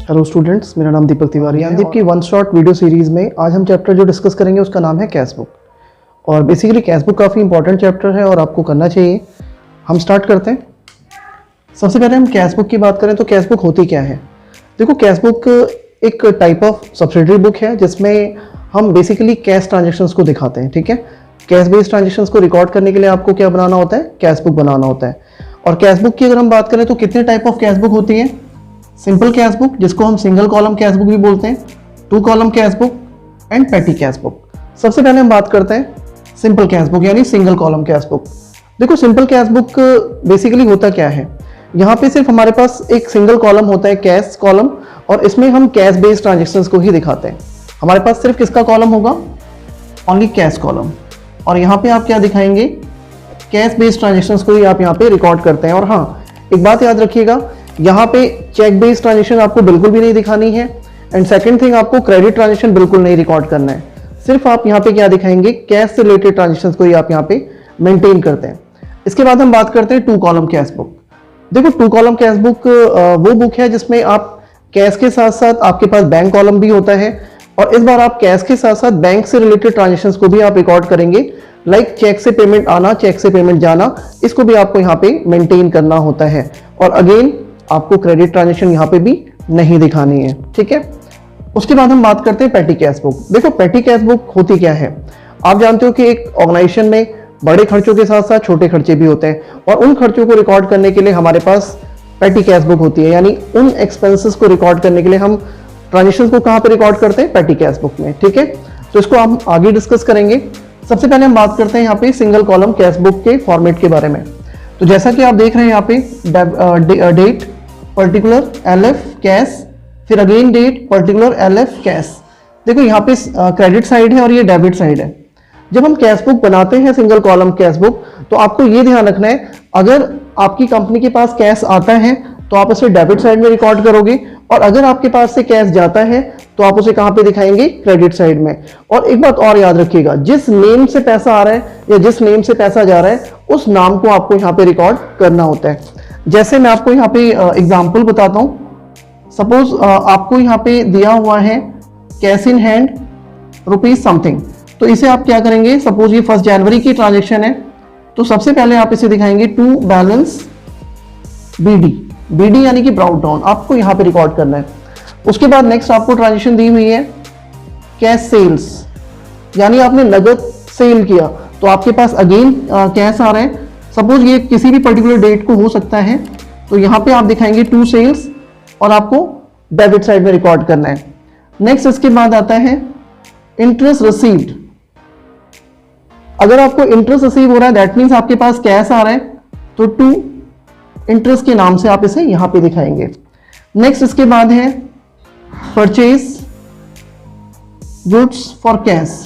Hello students, मेरा नाम दीपक तिवारी है। दीप की वन शॉट वीडियो सीरीज़ में आज हम चैप्टर जो डिस्कस करेंगे उसका नाम है कैश बुक। और बेसिकली कैश बुक काफ़ी इंपॉर्टेंट चैप्टर है और आपको करना चाहिए। हम स्टार्ट करते हैं। सबसे पहले हम कैश बुक की बात करें तो कैश बुक होती क्या है। देखो, कैश बुक एक टाइप ऑफ सब्सिडरी बुक है जिसमें हम बेसिकली कैश ट्रांजेक्शन्स को दिखाते हैं। ठीक है, कैश बेस्ड ट्रांजेक्शन्स को रिकॉर्ड करने के लिए आपको क्या बनाना होता है, कैश बुक बनाना होता है। और कैश बुक की अगर हम बात करें तो कितने टाइप ऑफ कैश बुक होती है। सिंपल कैश बुक, जिसको हम सिंगल कॉलम कैश बुक भी बोलते हैं, two column cash book and petty cash book. सबसे पहले हम बात करते हैं सिंपल कैश बुक यानी सिंगल कॉलम कैश बुक। देखो, सिंपल कैश बुक बेसिकली होता क्या है, यहाँ पे सिर्फ हमारे पास एक सिंगल कॉलम होता है, कैश कॉलम, और इसमें हम कैश बेस्ड ट्रांजेक्शन्स को ही दिखाते हैं। हमारे पास सिर्फ किसका कॉलम होगा, ओनली कैश कॉलम। और यहाँ पे आप क्या दिखाएंगे, कैश बेस्ड ट्रांजेक्शन्स को ही आप यहाँ पे रिकॉर्ड करते हैं। और हाँ, एक बात याद रखिएगा, यहाँ पे चेक बेस्ड ट्रांजेक्शन आपको बिल्कुल भी नहीं दिखानी है। एंड सेकंड थिंग, आपको क्रेडिट ट्रांजेक्शन बिल्कुल नहीं रिकॉर्ड करना है। सिर्फ आप यहाँ पे क्या दिखाएंगे, कैश से रिलेटेड ट्रांजेक्शन्स को ही आप यहाँ पे मेंटेन करते हैं। इसके बाद हम बात करते हैं टू कॉलम कैश बुक। देखो, टू कॉलम कैश बुक वो बुक है जिसमें आप कैश के साथ साथ आपके पास बैंक कॉलम भी होता है, और इस बार आप कैश के साथ साथ बैंक से रिलेटेड ट्रांजेक्शन्स को भी आप रिकॉर्ड करेंगे। लाइक चेक से पेमेंट आना, चेक से पेमेंट जाना, इसको भी आपको यहाँ पे मेंटेन करना होता है। और अगेन आपको क्रेडिट ट्रांजेक्शन यहाँ पे भी नहीं दिखानी है। ठीक है, उसके बाद हम बात करते हैं पेटी कैश बुक। देखो, पेटी कैश बुक होती क्या है, आप जानते हो कि एक ऑर्गेनाइजेशन में बड़े खर्चों के साथ साथ छोटे खर्चे भी होते हैं, और उन खर्चों को रिकॉर्ड करने के लिए हमारे पास पेटी कैश बुक होती है। यानी उन एक्सपेंसेस को रिकॉर्ड करने के लिए हम ट्रांजेक्शन को कहाँ पे रिकॉर्ड करते हैं, पेटी कैश बुक में। ठीक है, तो इसको हम आगे डिस्कस करेंगे। सबसे पहले हम बात करते हैं यहाँ पे सिंगल कॉलम कैश बुक के फॉर्मेट के बारे में। तो जैसा कि आप देख रहे हैं यहाँ पे डेट पर्टिकुलर LF कैश, फिर again date particular LF cash. देखो, यहाँ पे क्रेडिट साइड है और ये डेबिट साइड है। जब हम कैश बुक बनाते हैं सिंगल कॉलम कैश बुक, तो आपको ये ध्यान रखना है, अगर आपकी कंपनी के पास कैश आता है तो आप उसे डेबिट साइड में रिकॉर्ड करोगे, और अगर आपके पास से कैश जाता है तो आप उसे कहाँ पे दिखाएंगे, क्रेडिट साइड में। और एक बात और याद रखिएगा, जिस नेम से पैसा आ रहा है या जिस नेम से पैसा जा रहा है, उस नाम को आपको यहाँ पे रिकॉर्ड करना होता है। जैसे मैं आपको यहाँ पे एग्जाम्पल बताता हूँ। सपोज आपको यहाँ पे दिया हुआ है cash in hand rupees something, तो इसे आप क्या करेंगे, सपोज ये 1 जनवरी की ट्रांजेक्शन है, तो सबसे पहले आप इसे दिखाएंगे टू बैलेंस BD यानी कि ब्राउट डाउन, आपको यहाँ पे रिकॉर्ड करना है। उसके बाद नेक्स्ट आपको ट्रांजेक्शन दी हुई है कैश सेल्स, यानी आपने नगद सेल किया, तो आपके पास अगेन कैश आ रहा है। सपोज ये किसी भी पर्टिकुलर डेट को हो सकता है, तो यहाँ पे आप दिखाएंगे टू सेल्स और आपको डेबिट साइड में रिकॉर्ड करना है। नेक्स्ट इसके बाद आता है इंटरेस्ट रिसीव्ड। अगर आपको इंटरेस्ट रिसीव हो रहा है, दैट मीन्स आपके पास कैश आ रहा है, तो टू इंटरेस्ट के नाम से आप इसे यहां पे दिखाएंगे। नेक्स्ट इसके बाद है परचेज गुड्स फॉर कैश।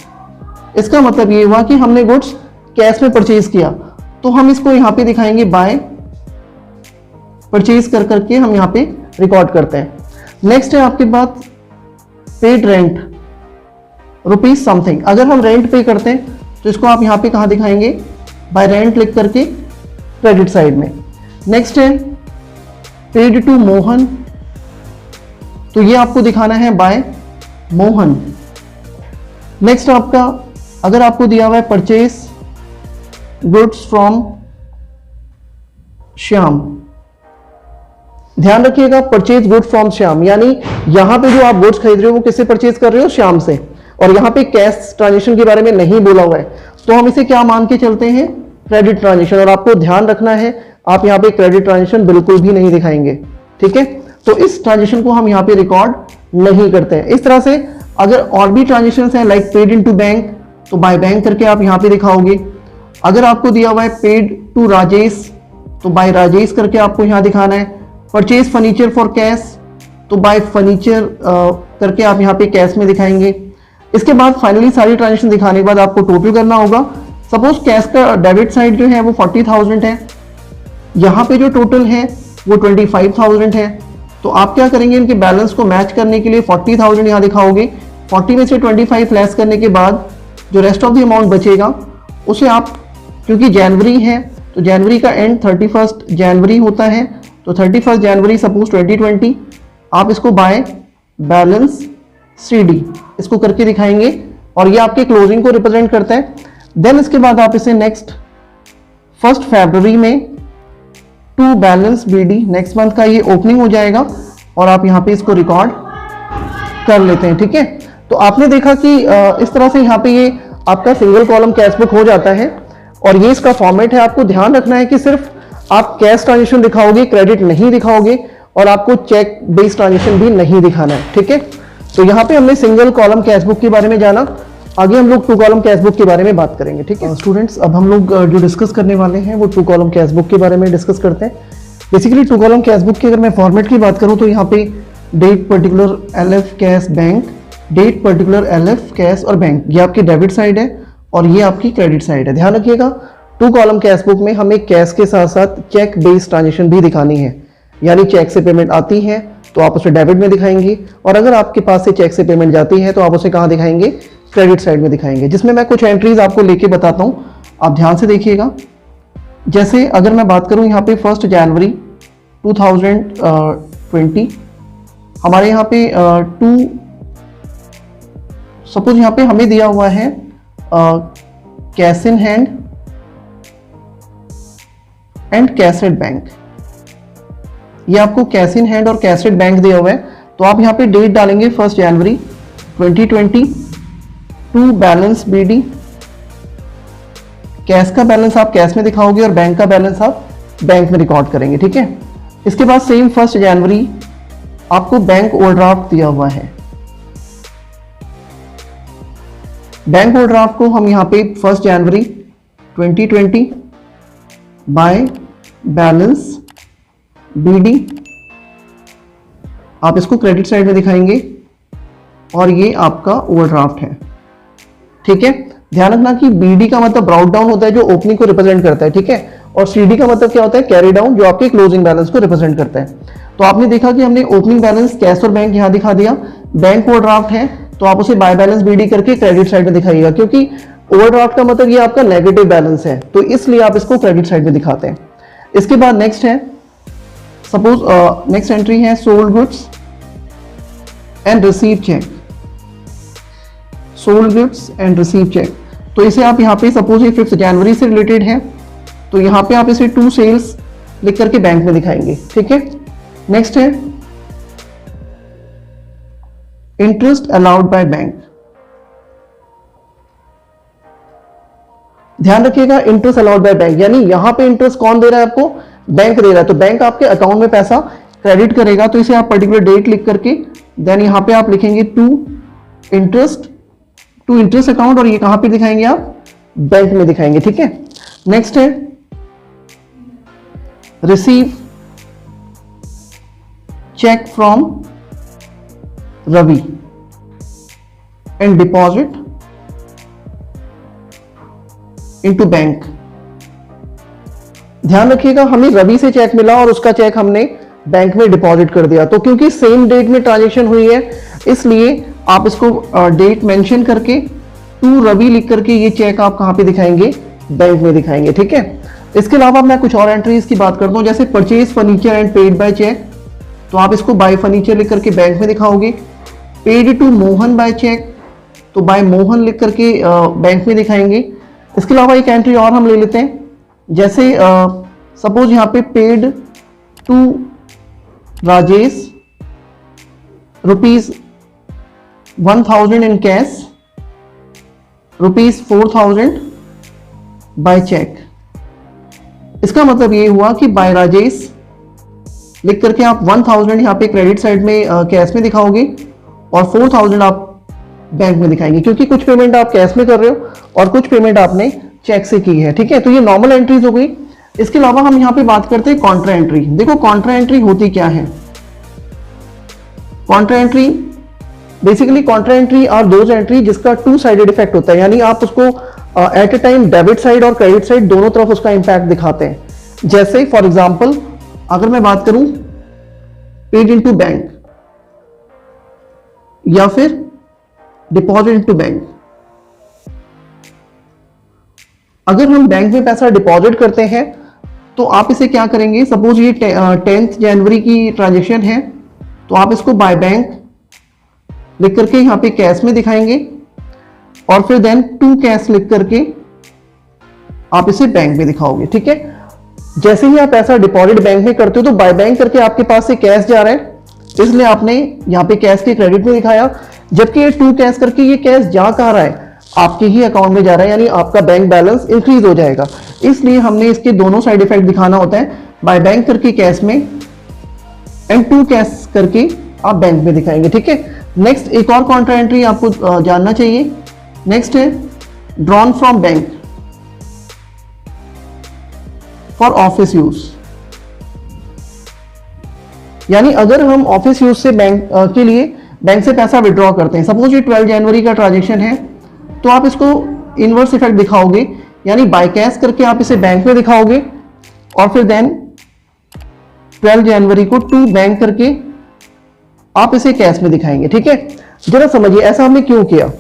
इसका मतलब ये हुआ कि हमने गुड्स कैश में परचेज किया, तो हम इसको यहां पे दिखाएंगे बाय परचेज कर करके हम यहां पे रिकॉर्ड करते हैं। नेक्स्ट है आपके पास पेड रेंट रुपीज समथिंग। अगर हम रेंट पे करते हैं तो इसको आप यहां पे कहां दिखाएंगे, बाय रेंट लिख करके क्रेडिट साइड में। नेक्स्ट है पेड टू मोहन, तो ये आपको दिखाना है बाय मोहन। नेक्स्ट आपका, अगर आपको दिया हुआ है परचेज गुड्स फ्रॉम श्याम, ध्यान रखिएगा परचेज गुड फ्रॉम श्याम, यानी यहां पे जो आप गुड्स खरीद रहे हो वो किससे परचेज कर रहे हो, श्याम से। और यहां पे कैश ट्रांजेक्शन के बारे में नहीं बोला हुआ है, तो हम इसे क्या मान के चलते हैं, क्रेडिट ट्रांजेक्शन। और आपको ध्यान रखना है, आप यहाँ पे क्रेडिट ट्रांजेक्शन बिल्कुल भी नहीं दिखाएंगे। ठीक है, तो इस ट्रांजेक्शन को हम यहाँ पे रिकॉर्ड नहीं करते हैं। इस तरह से अगर और भी ट्रांजेक्शन हैं like paid in to bank, तो बाय बैंक करके आप यहाँ पे दिखाओगे। अगर आपको दिया हुआ है पेड टू राजेश, तो बाय राजेश करके आपको यहाँ दिखाना है। परचेज फर्नीचर फॉर कैश, तो बाय फर्नीचर करके आप यहाँ पे कैश में दिखाएंगे। इसके बाद फाइनली सारी ट्रांजेक्शन दिखाने के बाद आपको टोटल करना होगा। सपोज कैश का डेबिट साइड जो है वो 40,000 है, यहाँ पे जो टोटल है वो 25,000 है, तो आप क्या करेंगे, इनके बैलेंस को मैच करने के लिए 40,000 यहाँ दिखाओगे। 40 में से 25 लेस करने के बाद जो रेस्ट ऑफ द अमाउंट बचेगा उसे आप, क्योंकि जनवरी है तो जनवरी का एंड 31 जनवरी होता है, तो 31 जनवरी सपोज 2020 आप इसको बाय बैलेंस CD इसको करके दिखाएंगे और ये आपके क्लोजिंग को रिप्रेजेंट करता है। देन इसके बाद आप इसे नेक्स्ट 1 फरवरी में to balance BD next month का ये ओपनिंग हो जाएगा और आप यहाँ पे इसको रिकॉर्ड कर लेते हैं। ठीक है, तो आपने देखा कि इस तरह से यहाँ पे ये आपका सिंगल कॉलम कैश बुक हो जाता है और ये इसका फॉर्मेट है। आपको ध्यान रखना है कि सिर्फ आप कैश ट्रांजेक्शन दिखाओगे, क्रेडिट नहीं दिखाओगे और आपको चेक बेस्ड ट्रांजेक्शन भी नहीं दिखाना है। ठीक है, तो यहाँ पे हमने सिंगल कॉलम कैश बुक के बारे में जाना, आगे हम लोग 2 कॉलम कैश बुक के बारे में बात करेंगे। ठीक है स्टूडेंट्स, अब हम लोग जो डिस्कस करने वाले हैं वो 2 कॉलम कैश बुक के बारे में डिस्कस करते हैं। बेसिकली 2 कॉलम कैश बुक की अगर मैं फॉर्मेट की बात करूं तो यहाँ पे date particular LF cash bank, date particular LF cash और बैंक, ये आपकी डेबिट साइड है और ये आपकी क्रेडिट साइड है। ध्यान रखिएगा 2 कॉलम कैश बुक में हमें कैश के साथ साथ चेक बेस्ड ट्रांजेक्शन भी दिखानी है, यानी चेक से पेमेंट आती है तो आप उसे डेबिट में दिखाएंगे और अगर आपके पास से चेक से पेमेंट जाती है तो आप उसे कहाँ दिखाएंगे, क्रेडिट साइड में दिखाएंगे, जिसमें मैं कुछ एंट्रीज आपको लेके बताता हूँ, आप ध्यान से देखिएगा। जैसे अगर मैं बात करूँ यहाँ पे 1 जनवरी 2020 हमारे यहाँ पे सपोज यहाँ पे हमें दिया हुआ है cash in hand and cash at bank, ये आपको कैश इन हैंड और कैश एट बैंक दिया हुआ है। तो आप यहाँ पे डेट डालेंगे 1 जनवरी 2020 टू बैलेंस BD, कैश का बैलेंस आप कैश में दिखाओगे और बैंक का बैलेंस आप बैंक में रिकॉर्ड करेंगे। ठीक है, इसके बाद सेम 1 जनवरी आपको बैंक ओवरड्राफ्ट दिया हुआ है। बैंक ओवरड्राफ्ट को हम यहाँ पे 1 जनवरी 2020 बाय बैलेंस BD आप इसको क्रेडिट साइड में दिखाएंगे और ये आपका ओवरड्राफ्ट है। ठीक है, ध्यान रखना कि BD का मतलब ब्राउट डाउन होता है जो ओपनिंग को रिप्रेजेंट करता है। ठीक है, और CD का मतलब क्या होता है, कैरी डाउन, जो आपके क्लोजिंग बैलेंस को रिप्रेजेंट करता है। तो आपने देखा कि हमने ओपनिंग बैलेंस कैश और बैंक यहाँ दिखा दिया, बैंक ओवरड्राफ्ट है तो आप उसे बाय बैलेंस BD करके क्रेडिट साइड में दिखाइएगा, क्योंकि ओवरड्राफ्ट का मतलब ये आपका नेगेटिव बैलेंस है तो इसलिए आप इसको क्रेडिट साइड में दिखाते हैं। इसके बाद नेक्स्ट है सपोज नेक्स्ट एंट्री है sold goods and receive cheque, sold goods and receive cheque, तो इसे आप यहाँ पे सपोज ये 5 जनवरी से रिलेटेड है तो यहाँ पे आप इसे 2 सेल्स लिख करके बैंक में दिखाएंगे। ठीक है, नेक्स्ट है इंटरेस्ट अलाउड बाय बैंक, ध्यान रखिएगा इंटरेस्ट अलाउड बाय बैंक, यानी यहां पे इंटरेस्ट कौन दे रहा है आपको, बैंक दे रहा है, तो बैंक आपके अकाउंट में पैसा क्रेडिट करेगा। तो इसे आप पर्टिकुलर डेट लिख करके देन यहां पे आप लिखेंगे टू इंटरेस्ट अकाउंट और ये कहां पे दिखाएंगे आप, बैंक में दिखाएंगे। ठीक है, नेक्स्ट है receive cheque from Ravi and deposit into bank. ध्यान रखिएगा हमें रवि से चेक मिला और उसका चेक हमने बैंक में डिपॉजिट कर दिया, तो क्योंकि सेम डेट में ट्रांजैक्शन हुई है इसलिए आप इसको डेट मेंशन करके टू रवि लिख करके ये चेक आप कहां पे दिखाएंगे, बैंक में दिखाएंगे। ठीक है, इसके अलावा मैं कुछ और एंट्रीज की बात करता हूं, जैसे purchase furniture and paid by cheque, तो आप इसको बाय फर्नीचर लिख करके बैंक में दिखाओगे। Paid to Mohan by cheque, तो बाय मोहन लिख करके बैंक में दिखाएंगे। इसके अलावा एक एंट्री और हम ले लेते हैं, जैसे सपोज यहाँ पे paid to Rajesh ₹1000 in cash, ₹4000 by cheque. इसका मतलब ये हुआ कि बाय राजेश लिख करके आप 1000 यहाँ पे क्रेडिट साइड में कैश में दिखाओगे और 4000 आप बैंक में दिखाएंगे, क्योंकि कुछ पेमेंट आप कैश में कर रहे हो और कुछ पेमेंट आपने चेक से की है। ठीक है, तो ये नॉर्मल एंट्रीज हो गई। इसके अलावा हम यहाँ पे बात करते हैं कॉन्ट्रा एंट्री। देखो कॉन्ट्रा एंट्री होती क्या है, contra entry basically contra entry और दोज एंट्री जिसका 2 साइडेड इफेक्ट होता है, यानी आप उसको at a time debit side और क्रेडिट साइड दोनों तरफ उसका इंपैक्ट दिखाते हैं। जैसे फॉर एग्जांपल अगर मैं बात करूं पेड इनटू बैंक या फिर डिपॉजिट इनटू बैंक, अगर हम बैंक में पैसा डिपॉजिट करते हैं तो आप इसे क्या करेंगे, सपोज ये 10 जनवरी की ट्रांजैक्शन है तो आप इसको बाय बैंक लिख करके यहाँ पे कैश में दिखाएंगे और फिर देन टू कैश लिख करके आप इसे बैंक में दिखाओगे। ठीक है, जैसे ही आप ऐसा डिपॉजिट बैंक में करते हो तो बाय बैंक करके आपके पास से कैश जा रहा है, इसलिए आपने यहाँ पे कैश के क्रेडिट में दिखाया। जबकि ये टू कैश करके ये कैश जा कहाँ रहा है, आपके ही अकाउंट में जा रहा है, यानी आपका बैंक बैलेंस इंक्रीज हो जाएगा। इसलिए हमने इसके दोनों साइड इफेक्ट दिखाना होता है, बाय बैंक करके कैश में एंड टू कैश करके आप बैंक में दिखाएंगे। ठीक है, नेक्स्ट एक और कॉन्ट्रा एंट्री आपको जानना चाहिए। नेक्स्ट है drawn from bank for office use, यानी अगर हम ऑफिस यूज से बैंक के लिए बैंक से पैसा विड्रॉ करते हैं, सपोज ये 12 जनवरी का ट्रांजैक्शन है, तो आप इसको इनवर्स इफेक्ट दिखाओगे, यानी बाय कैश करके आप इसे बैंक में दिखाओगे और फिर देन 12 जनवरी को टू बैंक करके आप इसे कैश में दिखाएंगे। ठीक है, जरा समझिए ऐसा हमने क्यों किया।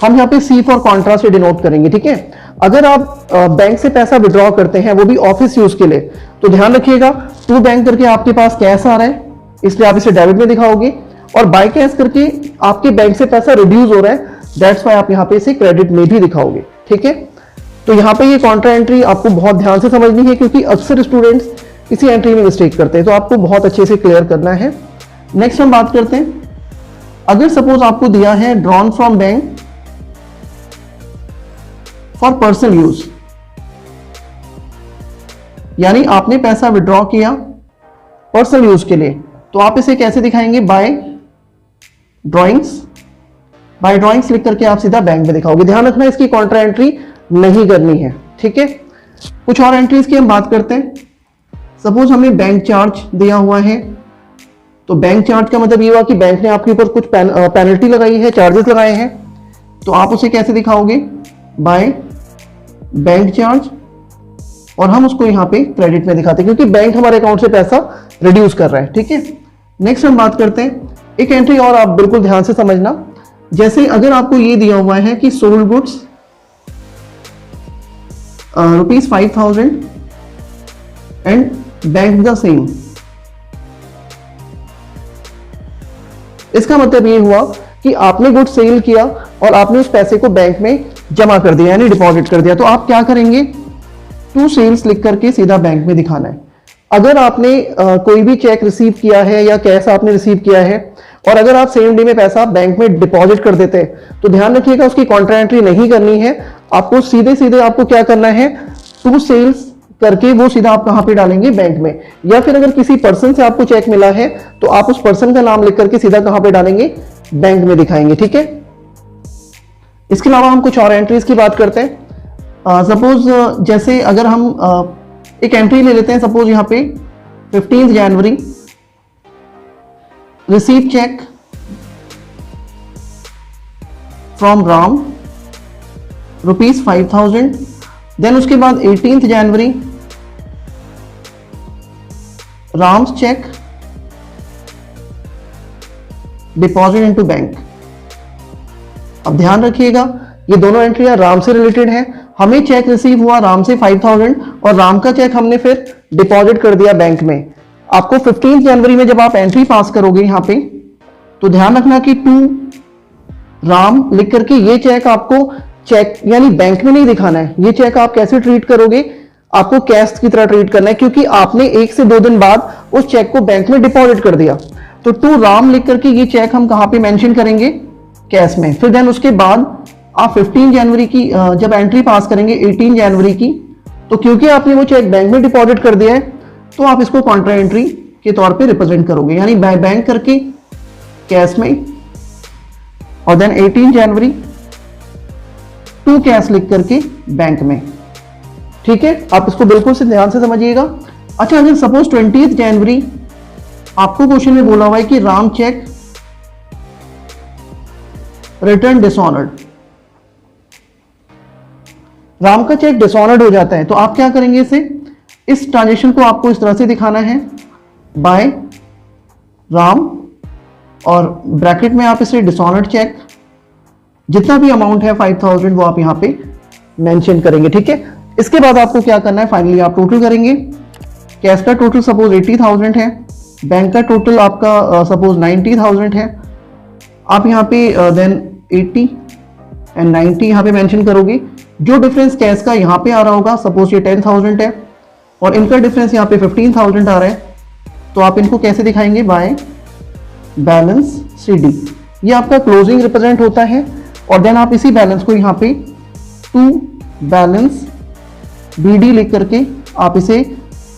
हम यहाँ पे सी फॉर कॉन्ट्रा से डिनोट करेंगे। ठीक है, अगर आप बैंक से पैसा विड्रॉ करते हैं वो भी ऑफिस यूज के लिए, तो ध्यान रखिएगा टू बैंक करके आपके पास कैश आ रहा है, इसलिए आप इसे डेबिट में दिखाओगे, और बाय कैश करके आपके बैंक से पैसा रिड्यूस हो रहा है, दैट्स वाई आप यहाँ पे इसे क्रेडिट में भी दिखाओगे। ठीक है, तो यहाँ पे ये कॉन्ट्रा एंट्री आपको बहुत ध्यान से समझनी है, क्योंकि अक्सर स्टूडेंट्स इसी एंट्री में मिस्टेक करते हैं, तो आपको बहुत अच्छे से क्लियर करना है। नेक्स्ट हम बात करते हैं, अगर सपोज आपको दिया है drawn from bank for personal use, यानी आपने पैसा विड्रॉ किया पर्सनल यूज के लिए, तो आप इसे कैसे दिखाएंगे, बाय ड्रॉइंग्स। बाय ड्रॉइंग्स लिख करके आप सीधा बैंक में दिखाओगे। ध्यान रखना इसकी कॉन्ट्रा एंट्री नहीं करनी है। ठीक है, कुछ और एंट्रीज की हम बात करते हैं। सपोज हमें बैंक चार्ज दिया हुआ है, तो बैंक चार्ज का मतलब ये हुआ कि बैंक ने आपके ऊपर कुछ पेनल्टी लगाई है, चार्जेस लगाए हैं, तो आप उसे कैसे दिखाओगे, बाय बैंक चार्ज, और हम उसको यहाँ पे क्रेडिट में दिखाते हैं क्योंकि बैंक हमारे अकाउंट से पैसा रिड्यूस कर रहा है। ठीक है, नेक्स्ट हम बात करते हैं, एक एंट्री और आप बिल्कुल ध्यान से समझना। जैसे अगर आपको ये दिया हुआ है कि sold goods ₹5,000 and bank the same, इसका मतलब ये हुआ कि आपने गुड सेल किया और आपने उस पैसे को बैंक में जमा कर दिया, यानी डिपॉजिट कर दिया, तो आप क्या करेंगे, टू सेल्स लिख करके सीधा बैंक में दिखाना है। अगर आपने कोई भी चेक रिसीव किया है या कैश आपने रिसीव किया है और अगर आप सेम डे में पैसा बैंक में डिपॉजिट कर देते हैं, तो ध्यान रखिएगा उसकी कॉन्ट्रा एंट्री नहीं करनी है, आपको सीधे सीधे आपको क्या करना है, टू सेल्स करके वो सीधा आप कहां पे डालेंगे, बैंक में। या फिर अगर किसी पर्सन से आपको चेक मिला है तो आप उस पर्सन का नाम लिख करके सीधा कहां पे डालेंगे, बैंक में दिखाएंगे। ठीक है, इसके अलावा हम कुछ और एंट्रीज की बात करते हैं। सपोज जैसे अगर हम एक एंट्री ले लेते हैं, सपोज यहाँ पे 15 जनवरी receive cheque from Ram ₹5,000, then उसके बाद 18 जनवरी Ram's cheque deposit into bank. अब ध्यान रखिएगा ये दोनों एंट्रियां राम से रिलेटेड हैं। हमें चेक रिसीव हुआ राम से 5,000 और राम का चेक हमने फिर डिपॉजिट कर दिया बैंक में। आपको 15 जनवरी में जब आप एंट्री पास करोगे यहां पे, तो ध्यान रखना कि टू राम लिख करके ये चेक आपको चेक यानी बैंक में नहीं दिखाना है। ये चेक आप कैसे ट्रीट करोगे, आपको कैश की तरह ट्रीट करना है, क्योंकि आपने 1 से 2 दिन बाद उस चेक को बैंक में डिपॉजिट कर दिया। तो टू राम लिख करके ये चेक हम कहां पे मेंशन करेंगे, कैश में। फिर देन उसके बाद आप 15 जनवरी की जब एंट्री पास करेंगे 18 जनवरी की, तो क्योंकि आपने वो चेक बैंक में डिपॉजिट कर दिया है, तो आप इसको कॉन्ट्रा एंट्री के तौर पे रिप्रेजेंट करोगे, यानी बाय बैंक करके कैश में, और देन 18 जनवरी टू कैश लिख करके बैंक में। ठीक है, आप इसको बिल्कुल से ध्यान से समझिएगा। अच्छा, अगर सपोज 20 जनवरी आपको क्वेश्चन में बोला हुआ है कि Ram check return dishonoured, Ram का चेक डिसऑनर्ड हो जाता है, तो आप क्या करेंगे, इस ट्रांजेक्शन को आपको इस तरह से दिखाना है, बाय राम, और ब्रैकेट में आप इसे डिसऑनर्ड चेक, जितना भी अमाउंट है 5,000 वो आप यहां पे मेंशन करेंगे। ठीक है, इसके बाद आपको क्या करना है, फाइनली आप टोटल करेंगे। कैश का टोटल सपोज 80,000 है, बैंक का टोटल आपका सपोज 90,000 है, आप यहाँ पे देन 80 एंड 90 यहाँ पे मेंशन करोगे। जो डिफरेंस कैश का यहाँ पे आ रहा होगा, सपोज ये 10,000 है और इनका डिफरेंस यहाँ पे 15,000 आ रहा है, तो आप इनको कैसे दिखाएंगे? By balance CD। ये आपका क्लोजिंग रिप्रेजेंट होता है और देन आप इसी बैलेंस को यहाँ पे टू बैलेंस BD लिख करके आप इसे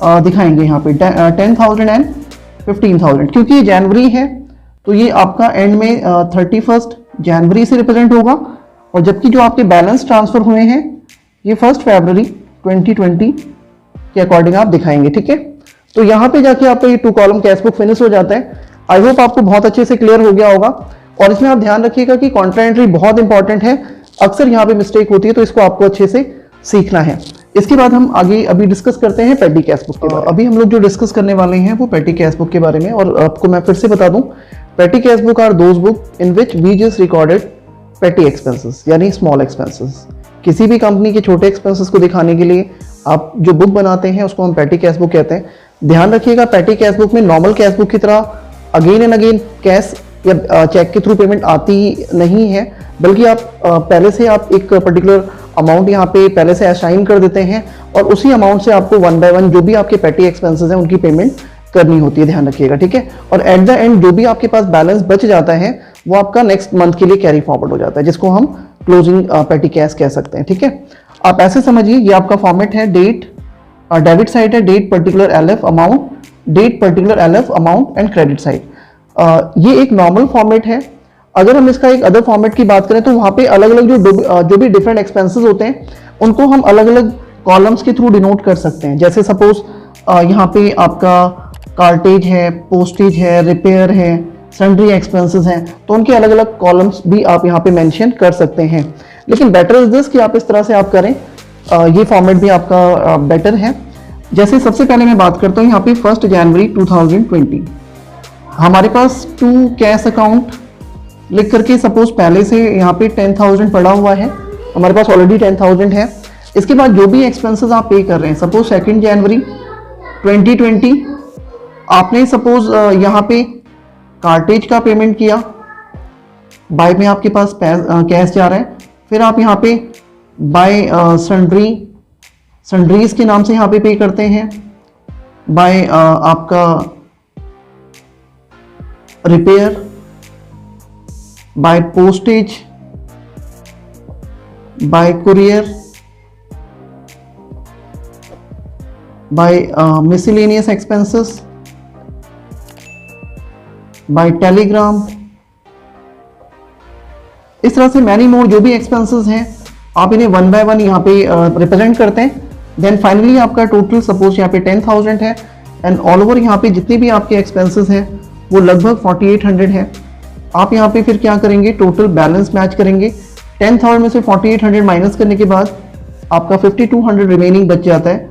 दिखाएंगे यहाँ पे 10,000 एंड 15,000। क्योंकि ये जनवरी है तो ये आपका एंड में 31 जनवरी से रिप्रेजेंट होगा, और जबकि जो आपके बैलेंस ट्रांसफर हुए हैं ये 1 फरवरी 2020 के अकॉर्डिंग आप दिखाएंगे। ठीक है, तो यहाँ पे जाके आपका ये 2 कॉलम कैश बुक फिनिश हो जाता है। आई होप आपको बहुत अच्छे से क्लियर हो गया होगा। और इसमें आप ध्यान रखिएगा कि कॉन्ट्रा एंट्री बहुत इंपॉर्टेंट है, अक्सर यहाँ पे मिस्टेक होती है, तो इसको आपको अच्छे से सीखना है। इसके बाद हम आगे अभी डिस्कस करते हैं पेटी कैश बुक के बारे में। अभी हम लोग जो डिस्कस करने वाले हैं वो पेटी कैश बुक के बारे में। और आपको मैं फिर से बता दूं, petty cash book are those book in which we just recorded petty expenses, यानी स्मॉल एक्सपेंसेस। किसी भी कंपनी के छोटे एक्सपेंसेस को दिखाने के लिए आप जो बुक बनाते हैं उसको हम पेटी कैश बुक कहते हैं। ध्यान रखिएगा, पेटी कैश बुक में नॉर्मल कैश बुक की तरह अगेन एंड अगेन कैश या चेक के थ्रू पेमेंट आती नहीं है, बल्कि आप पहले से आप एक पर्टिकुलर अमाउंट यहाँ पे पहले से असाइन कर देते हैं और उसी अमाउंट से आपको 1 बाय 1 जो भी आपके पेटी एक्सपेंसेस हैं उनकी पेमेंट करनी होती है। ध्यान रखिएगा, ठीक है। और एट द एंड जो भी आपके पास बैलेंस बच जाता है वो आपका नेक्स्ट मंथ के लिए कैरी फॉरवर्ड हो जाता है, जिसको हम क्लोजिंग पेटी कैश कह सकते हैं। ठीक है, आप ऐसे समझिए, ये आपका फॉर्मेट है, डेट डेबिट साइड है, date particular LF amount, date particular LF amount and credit side. ये एक नॉर्मल फॉर्मेट है। अगर हम इसका एक अदर फॉर्मेट की बात करें तो वहां पे अलग अलग जो भी डिफरेंट एक्सपेंसेस होते हैं उनको हम अलग अलग कॉलम्स के थ्रू डिनोट कर सकते हैं। जैसे सपोज यहाँ पे आपका कार्टेज है, पोस्टेज है, रिपेयर है, सन्ड्री एक्सपेंसेस हैं, तो उनके अलग अलग कॉलम्स भी आप यहाँ पे मेंशन कर सकते हैं। लेकिन बेटर इज दिस कि आप इस तरह से आप करें, ये फॉर्मेट भी आपका बेटर है। जैसे सबसे पहले मैं बात करता हूँ यहाँ पे 1 जनवरी 2020 हमारे पास टू कैश अकाउंट लिख करके, सपोज पहले से यहाँ पे 10,000 पड़ा हुआ है, हमारे पास ऑलरेडी 10,000 है। इसके बाद जो भी एक्सपेंसेस आप पे कर रहे हैं, सपोज 2 जनवरी 2020 आपने सपोज यहाँ पे कार्टेज का पेमेंट किया, बाय में आपके पास कैश जा रहा है, फिर आप यहाँ पे बाय सन्ड्रीज के नाम से यहाँ पे करते हैं, बाय आपका repair, by postage, by courier, by miscellaneous expenses, by telegram. इस तरह से मैनी मोर जो भी एक्सपेंसेस हैं आप इन्हें 1 बाय 1 यहाँ पे रिप्रेजेंट करते हैं। देन फाइनली आपका टोटल सपोज यहाँ पे 10,000 है एंड ऑल ओवर यहाँ पे जितने भी आपके एक्सपेंसेस हैं वो लगभग 4,800 है। आप यहाँ पे फिर क्या करेंगे, टोटल बैलेंस मैच करेंगे। 10,000 में से 4,800 माइनस करने के बाद आपका 5,200 रिमेनिंग बच जाता है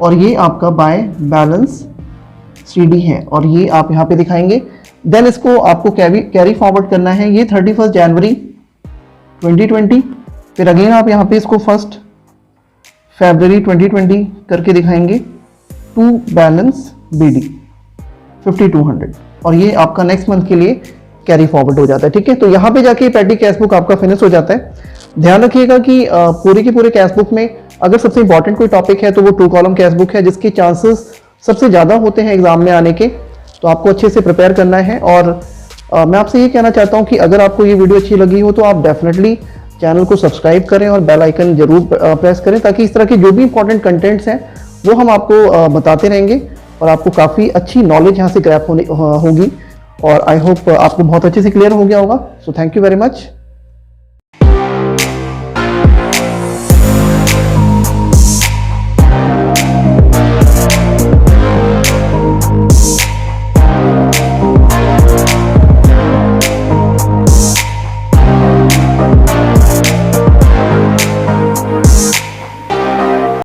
और ये आपका बाय बैलेंस CD है और ये आप यहाँ पे दिखाएंगे। देन इसको आपको कैरी फॉरवर्ड करना है, ये 31 जनवरी 2020, फिर अगेन आप यहाँ पे इसको 1 फरवरी 2020 करके दिखाएंगे, टू बैलेंस BD 5,200 और ये आपका नेक्स्ट मंथ के लिए कैरी फॉरवर्ड हो जाता है। ठीक है, तो यहाँ पे जाके पेटी कैश बुक आपका फिनिश हो जाता है। ध्यान रखिएगा कि पूरे के पूरे कैश बुक में अगर सबसे इंपॉर्टेंट कोई टॉपिक है तो वो 2 कॉलम कैश बुक है, जिसके चांसेस सबसे ज़्यादा होते हैं एग्जाम में आने के, तो आपको अच्छे से प्रिपेयर करना है। और मैं आपसे ये कहना चाहता हूँ कि अगर आपको ये वीडियो अच्छी लगी हो तो आप डेफिनेटली चैनल को सब्सक्राइब करें और बेल आइकन जरूर प्रेस करें, ताकि इस तरह के जो भी इंपॉर्टेंट कंटेंट्स हैं वो हम आपको बताते रहेंगे और आपको काफ़ी अच्छी नॉलेज यहाँ से ग्रैप होगी। और आई होप आपको बहुत अच्छे से क्लियर हो गया होगा। So thank you very much.